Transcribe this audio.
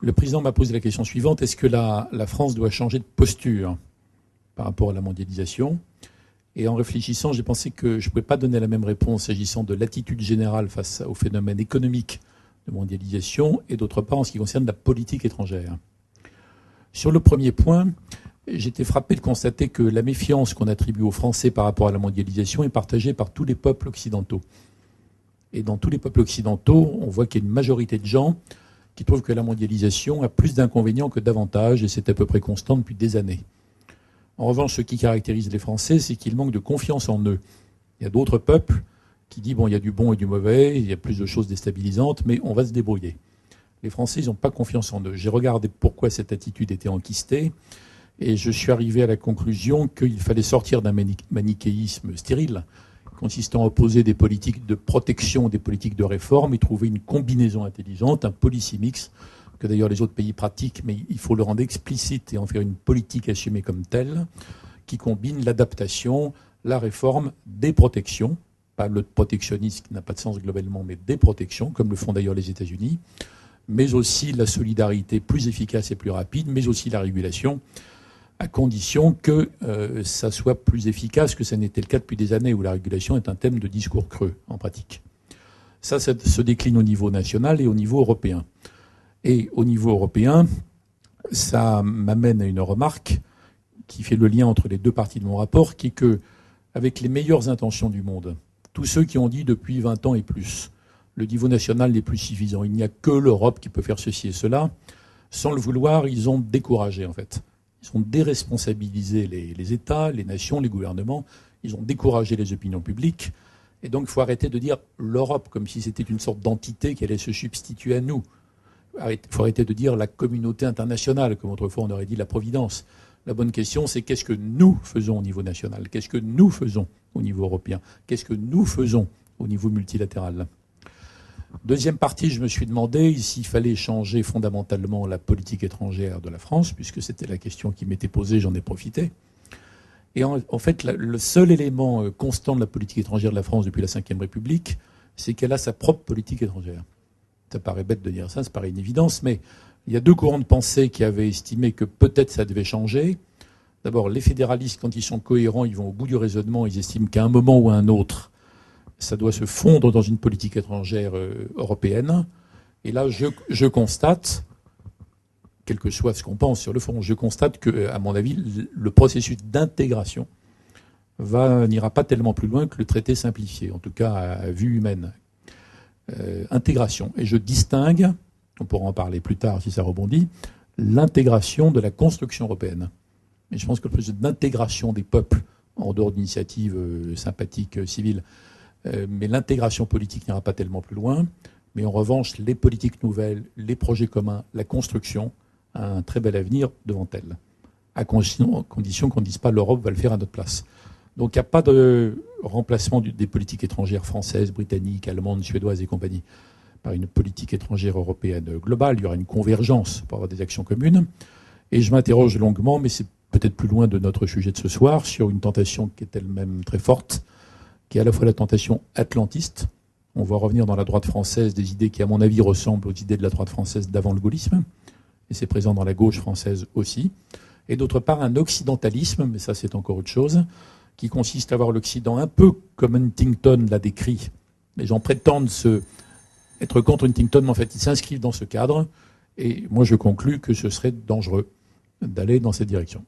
Le président m'a posé la question suivante. Est-ce que la France doit changer de posture par rapport à la mondialisation? Et en réfléchissant, j'ai pensé que je ne pouvais pas donner la même réponse s'agissant de l'attitude générale face au phénomène économique de mondialisation et d'autre part en ce qui concerne la politique étrangère. Sur le premier point, j'étais frappé de constater que la méfiance qu'on attribue aux Français par rapport à la mondialisation est partagée par tous les peuples occidentaux. Et dans tous les peuples occidentaux, on voit qu'il y a une majorité de gens qui trouvent que la mondialisation a plus d'inconvénients que d'avantages, et c'est à peu près constant depuis des années. En revanche, ce qui caractérise les Français, c'est qu'ils manquent de confiance en eux. Il y a d'autres peuples qui disent, bon, il y a du bon et du mauvais, il y a plus de choses déstabilisantes, mais on va se débrouiller. Les Français, ils n'ont pas confiance en eux. J'ai regardé pourquoi cette attitude était enquistée, et je suis arrivé à la conclusion qu'il fallait sortir d'un manichéisme stérile, consistant à opposer des politiques de protection, des politiques de réforme, et trouver une combinaison intelligente, un policy mix, que d'ailleurs les autres pays pratiquent, mais il faut le rendre explicite et en faire une politique assumée comme telle, qui combine l'adaptation, la réforme, des protections, pas le protectionnisme qui n'a pas de sens globalement, mais des protections, comme le font d'ailleurs les États-Unis, mais aussi la solidarité plus efficace et plus rapide, mais aussi la régulation, à condition que ça soit plus efficace que ça n'était le cas depuis des années, où la régulation est un thème de discours creux en pratique. Ça se décline au niveau national et au niveau européen. Et au niveau européen, ça m'amène à une remarque qui fait le lien entre les deux parties de mon rapport, qui est que, avec les meilleures intentions du monde, tous ceux qui ont dit depuis 20 ans et plus, le niveau national n'est plus suffisant, il n'y a que l'Europe qui peut faire ceci et cela, sans le vouloir, ils ont découragé en fait. Ils ont déresponsabilisé les États, les nations, les gouvernements. Ils ont découragé les opinions publiques. Et donc, il faut arrêter de dire l'Europe comme si c'était une sorte d'entité qui allait se substituer à nous. Il faut arrêter de dire la communauté internationale, comme autrefois on aurait dit la Providence. La bonne question, c'est qu'est-ce que nous faisons au niveau national? Qu'est-ce que nous faisons au niveau européen? Qu'est-ce que nous faisons au niveau multilatéral? Deuxième partie, je me suis demandé s'il fallait changer fondamentalement la politique étrangère de la France, puisque c'était la question qui m'était posée, j'en ai profité. Et en fait, le seul élément constant de la politique étrangère de la France depuis la Ve République, c'est qu'elle a sa propre politique étrangère. Ça paraît bête de dire ça, ça paraît une évidence, mais il y a deux courants de pensée qui avaient estimé que peut-être ça devait changer. D'abord, les fédéralistes, quand ils sont cohérents, ils vont au bout du raisonnement, ils estiment qu'à un moment ou à un autre, ça doit se fondre dans une politique étrangère européenne. Et là, je constate, quel que soit ce qu'on pense sur le fond, je constate que, à mon avis, le processus d'intégration n'ira pas tellement plus loin que le traité simplifié, en tout cas à vue humaine. Intégration. Et je distingue, on pourra en parler plus tard si ça rebondit, l'intégration de la construction européenne. Et je pense que le processus d'intégration des peuples, en dehors d'initiatives sympathiques civiles, mais l'intégration politique n'ira pas tellement plus loin. Mais en revanche, les politiques nouvelles, les projets communs, la construction a un très bel avenir devant elle, à condition qu'on ne dise pas l'Europe va le faire à notre place. Donc il n'y a pas de remplacement des politiques étrangères françaises, britanniques, allemandes, suédoises et compagnie par une politique étrangère européenne globale. Il y aura une convergence pour avoir des actions communes. Et je m'interroge longuement, mais c'est peut-être plus loin de notre sujet de ce soir, sur une tentation qui est elle-même très forte, qui est à la fois la tentation atlantiste. On voit revenir dans la droite française des idées qui, à mon avis, ressemblent aux idées de la droite française d'avant le gaullisme. Et c'est présent dans la gauche française aussi. Et d'autre part, un occidentalisme, mais ça c'est encore autre chose, qui consiste à voir l'Occident un peu comme Huntington l'a décrit. Les gens prétendent être contre Huntington, mais en fait ils s'inscrivent dans ce cadre. Et moi je conclus que ce serait dangereux d'aller dans cette direction.